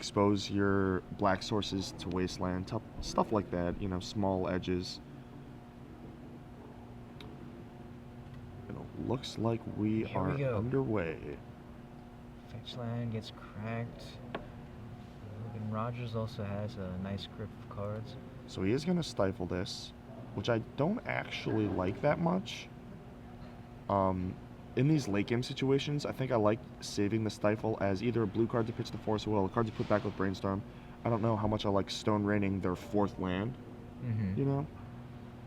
expose your black sources to wasteland, stuff like that, you know, small edges. It looks like we Here are we go. underway. Fetch land gets cracked. Logan Rodgers also has a nice grip of cards. So he is going to stifle this, which I don't actually like that much. In these late game situations, I think I like saving the stifle as either a blue card to pitch the Force Will, a card to put back with Brainstorm. I don't know how much I like Stone Raining their 4th land, you know?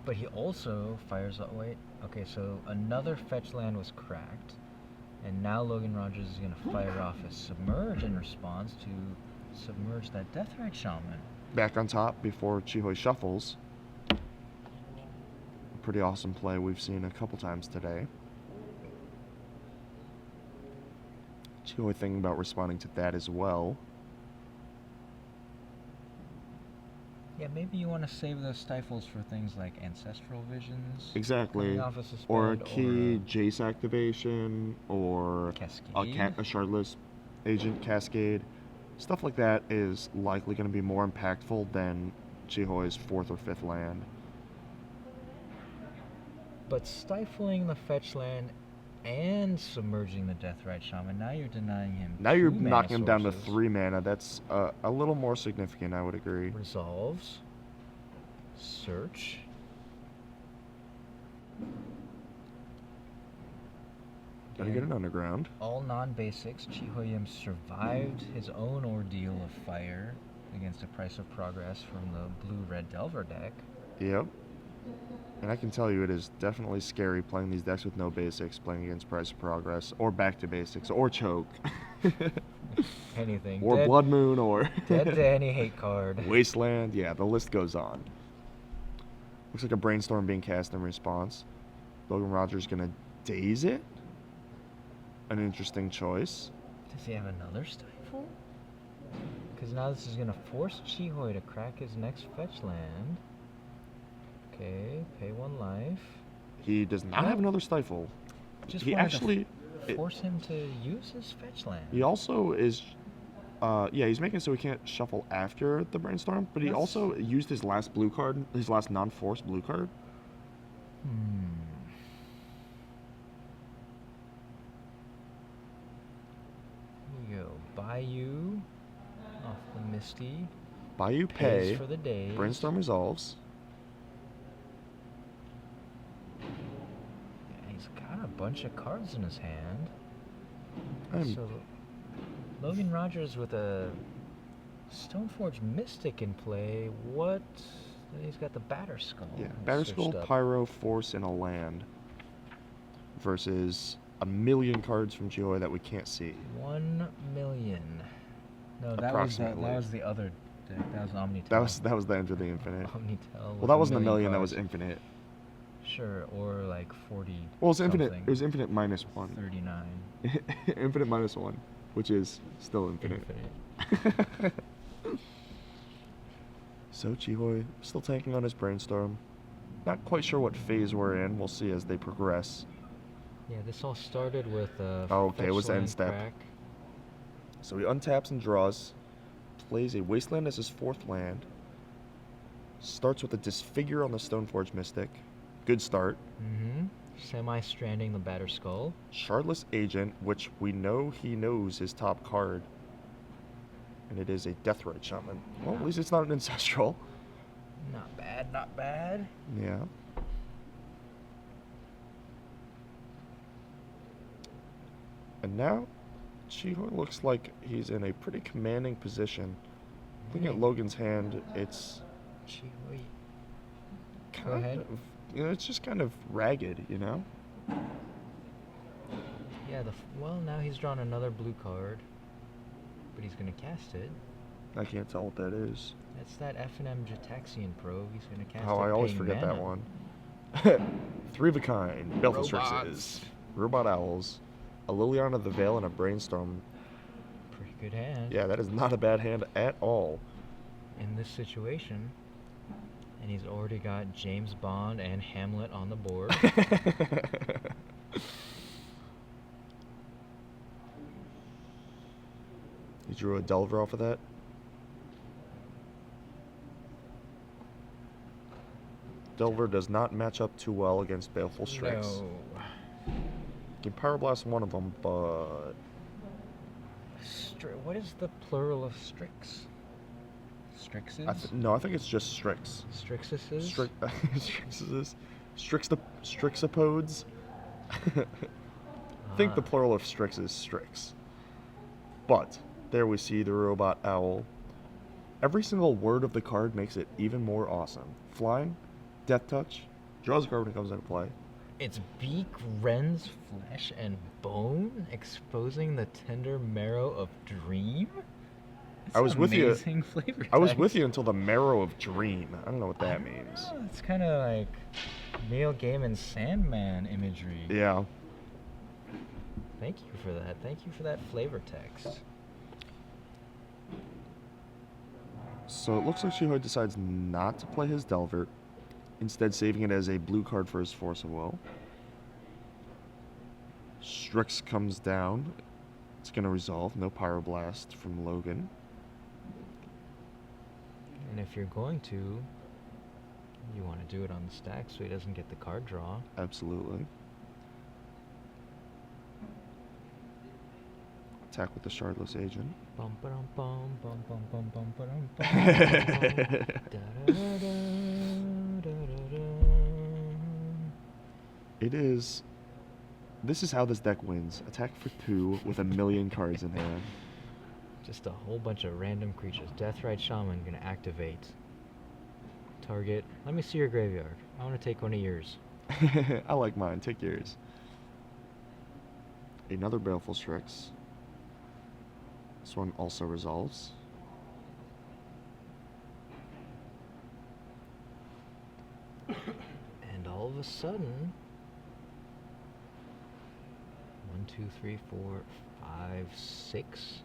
But he also fires up. Wait, okay, so another fetch land was cracked, and now Logan Rodgers is going to fire off a Submerge in response to submerge that Deathrite Shaman. Back on top before Chihoi shuffles. A pretty awesome play we've seen a couple times today. Chihoi thinking about responding to that as well. Yeah, maybe you want to save those stifles for things like Ancestral Visions. Exactly. Or a key Jace activation, or Cascade. A Shardless Agent Cascade. Stuff like that is likely going to be more impactful than Chihoi's 4th or 5th land. But stifling the fetch land and submerging the Deathrite Shaman, now you're denying him. Now you're knocking him down to 3 mana. That's a little more significant, I would agree. Resolves. Search. Gotta get an underground. All non-basics. Chihoyim survived his own ordeal of fire against a Price of Progress from the blue-red Delver deck. Yep. And I can tell you it is definitely scary playing these decks with no basics, playing against Price of Progress, or back to basics, or Choke. Anything. Or Blood Moon, or... Dead to any hate card. Wasteland, yeah, the list goes on. Looks like a Brainstorm being cast in response. Logan Rodgers gonna daze it? An interesting choice. Does he have another stifle? Because now this is gonna force Chihoi to crack his next fetch land. Okay, pay 1 life. He does not have another stifle. Just he actually force him to use his fetch land. He also is, yeah, he's making it so he can't shuffle after the Brainstorm, but he also used his last blue card, his last non-force blue card. Here you go. Bayou off the Misty. Bayou pay. For the days. Brainstorm resolves. He's got a bunch of cards in his hand. So Logan Rodgers with a Stoneforge Mystic in play. What? He's got the Batterskull. Yeah, Batterskull, Pyro, Force, and a land. Versus a million cards from Chihoi that we can't see. 1 million. No, that was the other deck. That was Omnitel. That was the Enter the Infinite. Omnitel. Well, that wasn't a million. That was infinite. Sure, or like 40. Well, it's infinite. It was infinite minus 1. 39. Infinite minus 1, which is still infinite. So Chihoi still taking on his Brainstorm. Not quite sure what phase we're in. We'll see as they progress. Yeah, this all started with okay, it was the end step. So he untaps and draws. Plays a Wasteland as his 4th land. Starts with a Disfigure on the Stoneforge Mystic. Good start. Semi-stranding the Batterskull. Shardless Agent, which we know he knows his top card. And it is a Deathrite Shaman. Well, at least it's not an Ancestral. Not bad, not bad. Yeah. And now, Chihoi looks like he's in a pretty commanding position. Looking at Logan's hand, it's... Chihoi. Go ahead. You know, it's just kind of ragged, you know? Yeah, well, now he's drawn another blue card. But he's going to cast it. I can't tell what that is. That's that F&M Jataxian Probe. He's going to cast it. Oh, I always forget that one. 3 of a kind. Belthastrixes. Robot Owls. A Liliana the Veil and a Brainstorm. Pretty good hand. Yeah, that is not a bad hand at all. In this situation. And he's already got James Bond and Hamlet on the board. He drew a Delver off of that? Delver does not match up too well against Baleful Strix. No. You can Pyroblast one of them, but What is the plural of Strix? Strixes? no, I think it's just Strix. Strixuses? Strixes. Strixopodes. I think the plural of Strix is Strix. But there we see the robot owl. Every single word of the card makes it even more awesome. Flying, Death Touch, draws a card when it comes into play. Its beak rends flesh and bone, exposing the tender marrow of dream? I was with you. Flavor I was text. with you until the marrow of dream. I don't know what that means. Oh, it's kind of like Neil Gaiman's Sandman imagery. Yeah. Thank you for that. Thank you for that flavor text. So it looks like Shihoy decides not to play his Delver, instead saving it as a blue card for his Force of Will. Strix comes down. It's going to resolve. No Pyroblast from Logan. And if you're going to, you want to do it on the stack so he doesn't get the card draw. Absolutely. Attack with the Shardless Agent. Bum ba-dum bum bum bum bum bum ba-dum bum. It is. This is how this deck wins. Attack for 2 with a million cards in hand. Just a whole bunch of random creatures. Deathrite Shaman gonna activate. Target. Let me see your graveyard. I want to take one of yours. I like mine. Take yours. Another Baleful Strix. This one also resolves. And all of a sudden, 1, 2, 3, 4, 5, 6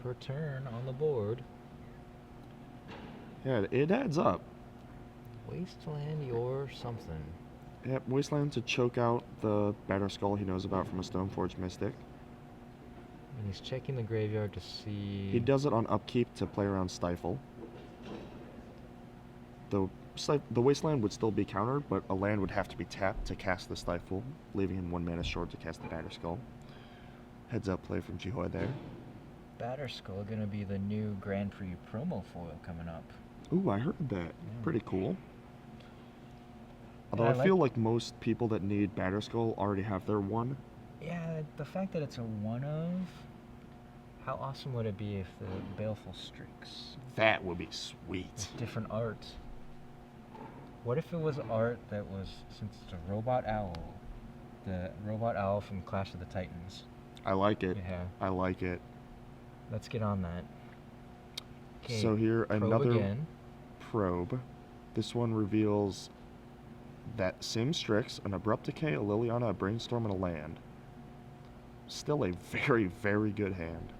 per turn on the board. Yeah, it adds up. Wasteland your something. Yep, Wasteland to choke out the Batterskull he knows about from a Stoneforge Mystic. And he's checking the graveyard to see... He does it on upkeep to play around Stifle. The Wasteland would still be countered, but a land would have to be tapped to cast the Stifle, leaving him 1 mana short to cast the Batterskull. Heads up play from Jihoy there. Batterskull gonna be the new Grand Prix promo foil coming up. Ooh, I heard that. Yeah. Pretty cool. Although Yeah, I feel like most people that need Batterskull already have their one. Yeah, the fact that it's a one of... How awesome would it be if the Baleful Strix... That would be sweet. with different art. What if it was art that was, since it's a robot owl, the robot owl from Clash of the Titans? I like it. Yeah. I like it. Let's get on that. So here, probe another again. probe. This one reveals that same Strix, an Abrupt Decay, a Liliana, a Brainstorm, and a land. Still a very, very good hand.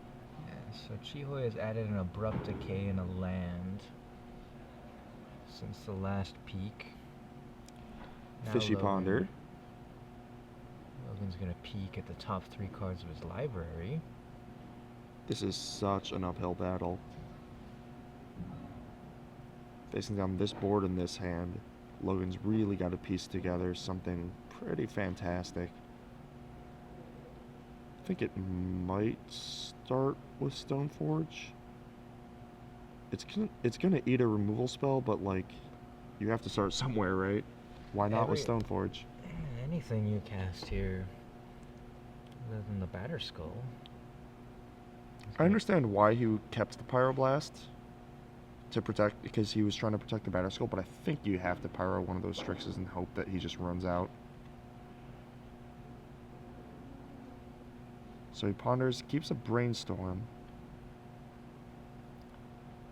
Yeah, so Chihoy has added an Abrupt Decay and a land since the last peak. Now Fishy Ponder. Logan's gonna peek at the top 3 cards of his library. This is such an uphill battle. Facing down this board and this hand, Logan's really got to piece together something pretty fantastic. I think it might start with Stoneforge. It's gonna eat a removal spell, but like, you have to start somewhere, right? Why not with Stoneforge? Anything you cast here, other than the Batterskull. I understand why he kept the Pyroblast to protect, because he was trying to protect the Batterskull, but I think you have to Pyro one of those Strixes and hope that he just runs out. So he ponders, keeps a Brainstorm.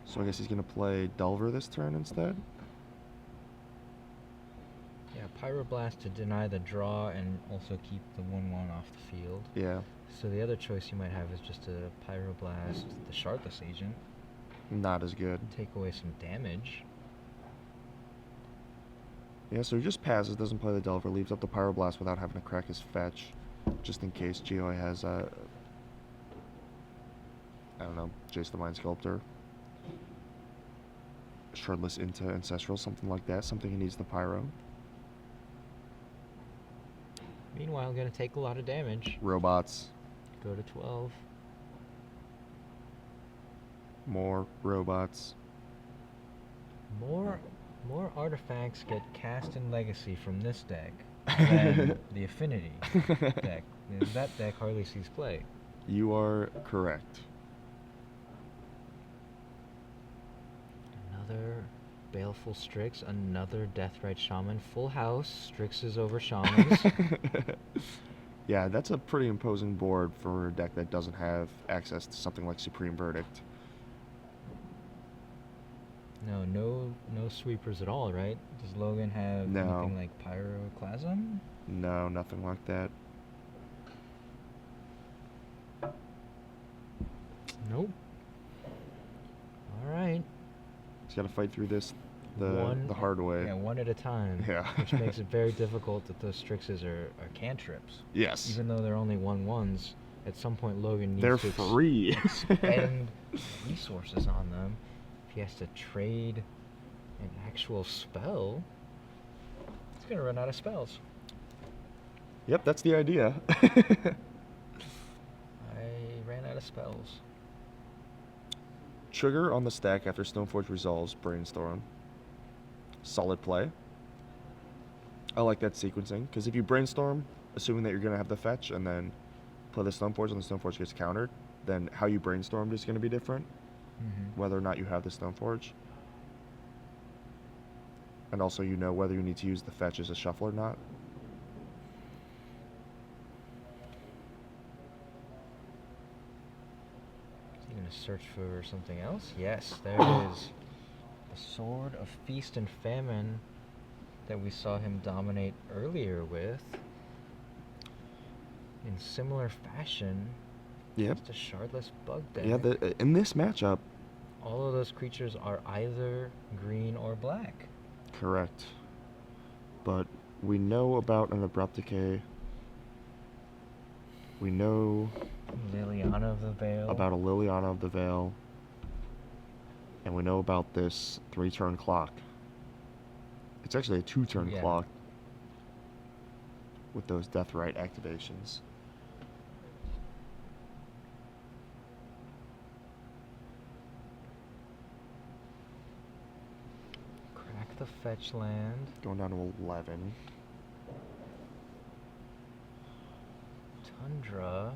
So I guess he's going to play Delver this turn instead? Yeah, Pyroblast to deny the draw and also keep the 1/1 off the field. Yeah. So the other choice you might have is just to Pyroblast the Shardless Agent. Not as good. Take away some damage. Yeah, so he just passes, doesn't play the Delver, leaves up the Pyroblast without having to crack his fetch, just in case Jihoy has, I don't know, Jace the Mind Sculptor. Shardless into Ancestral, something like that. Something he needs the Pyro. Meanwhile, gonna take a lot of damage. Robots. Go to 12. More robots. More artifacts get cast in Legacy from this deck than the Affinity deck. That deck hardly sees play. You are correct. Another Baleful Strix, another Deathrite Shaman. Full house, Strixes over Shamans. Yeah, that's a pretty imposing board for a deck that doesn't have access to something like Supreme Verdict. No sweepers at all, right? Does Logan have No. anything like Pyroclasm? No, nothing like that. Nope. Alright. He's got to fight through this the hard way. Yeah, one at a time. Yeah. Which makes it very difficult that those Strixes are cantrips. Yes. Even though they're only 1/1s, at some point Logan needs They're to free. expend resources on them. If he has to trade an actual spell, he's going to run out of spells. Yep, that's the idea. I ran out of spells. Trigger on the stack after Stoneforge resolves Brainstorm. Solid play. I like that sequencing, because if you Brainstorm, assuming that you're going to have the fetch, and then play the Stoneforge and the Stoneforge gets countered, then how you Brainstormed is going to be different, whether or not you have the Stoneforge. And also you know whether you need to use the fetch as a shuffle or not. Is he going to search for something else? Yes, there it is. The Sword of Feast and Famine that we saw him dominate earlier with. In similar fashion, Yep. just a shardless bug deck. Yeah, in this matchup, all of those creatures are either green or black. correct. But we know about an Abrupt Decay. We know Liliana of the Veil. about a Liliana of the Veil. And we know about this 3-turn clock. It's actually a 2-turn Yeah. clock with those Deathrite activations. Crack the fetch land. Going down to 11. Tundra.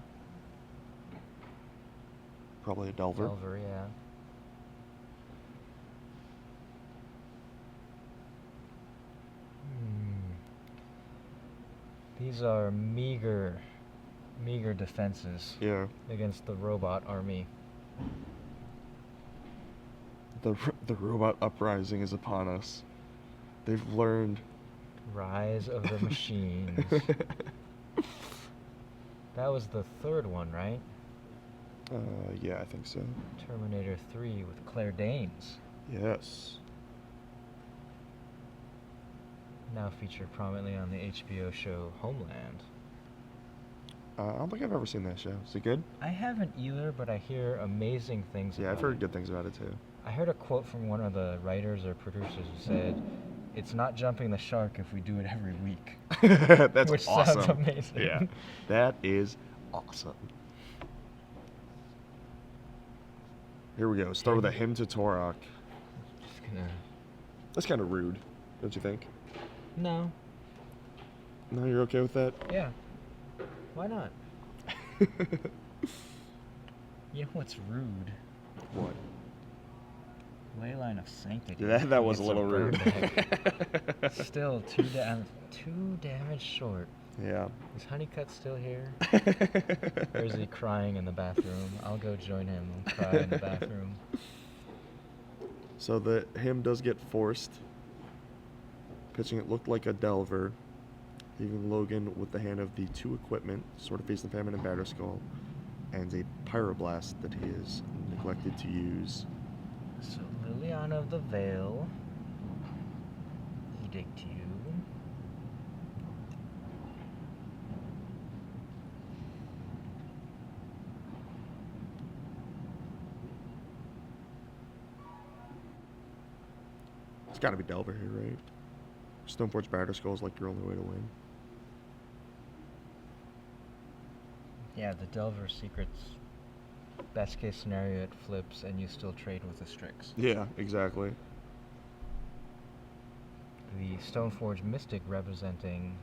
Probably a Delver. Delver, yeah. These are meager defenses Yeah. against the robot army. The robot uprising is upon us. They've learned. Rise of the Machines. That was the third one, right? Yeah, I think so. Terminator 3 with Claire Danes. Yes. Now featured prominently on the HBO show Homeland. I don't think I've ever seen that show. Is it good? I haven't either, but I hear amazing things Yeah, about I've heard it. good things about it too. I heard a quote from one of the writers or producers who said, "It's not jumping the shark if we do it every week." That's Which awesome. sounds amazing. Yeah, that is awesome. Here we go. Start with a Hymn to Torok. Just gonna... That's kind of rude, don't you think? No. No, you're okay with that? Yeah. Why not? You know what's rude? What? Leyline of Sanctity. That was a It's little burn rude. deck. Still 2 damage short. Yeah. Is Honeycutt still here? Or is he crying in the bathroom? I'll go join him and cry in the bathroom. So the Hymn does get forced. Pitching it looked like a Delver, leaving Logan with the hand of the 2 equipment, Sword of Feast and Famine and Batterskull, and a Pyroblast that he has neglected to use. So Liliana of the Veil. Edict you. It's got to be Delver here, right? Stoneforge Batterskull is like your only way to win. Yeah, the Delver secrets. Best case scenario, it flips and you still trade with the Strix. Yeah, exactly. The Stoneforge Mystic representing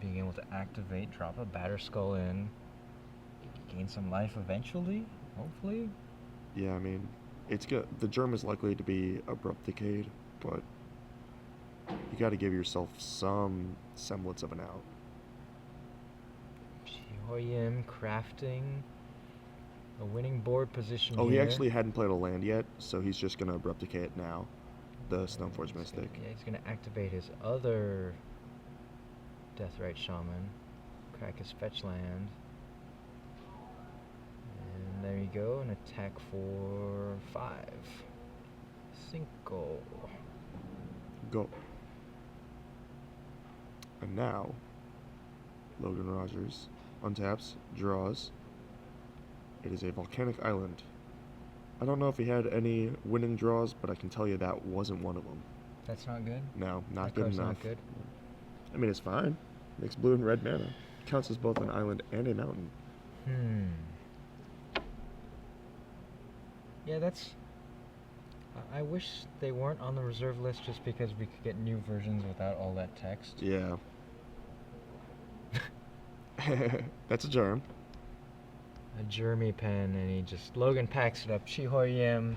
being able to activate, drop a Batterskull in, gain some life eventually, hopefully. Yeah, I mean, it's good. The germ is likely to be Abrupt Decayed, but you got to give yourself some semblance of an out. Chihoyim crafting a winning board position Oh, here. he actually hadn't played a land yet, so he's just going to Abrupt Decay it now. The Stoneforge Mystic. Yeah, he's going to activate his other Deathrite Shaman, crack his fetch land, and there you go, an attack for 5. Cinco. Go. And now, Logan Rodgers untaps, draws. It is a volcanic island. I don't know if he had any winning draws, but I can tell you that wasn't one of them. That's not good? No, not That good card's enough. not good? I mean, it's fine. Makes blue and red mana. Counts as both an island and a mountain. Yeah, that's... I wish they weren't on the reserve list just because we could get new versions without all that text. Yeah. That's a germ. A Jeremy pen, and he just... Logan packs it up. Chihoyim,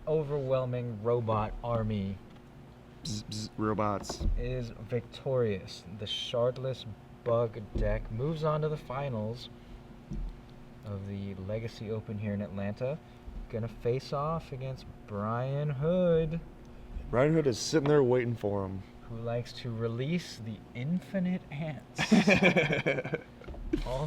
overwhelming robot army, Bzz, bzz, robots. is victorious. The Shardless Bug deck moves on to the finals of the Legacy Open here in Atlanta. Gonna face off against Brian Hood, Brian Hood is sitting there waiting for him. who likes to release the infinite ants. All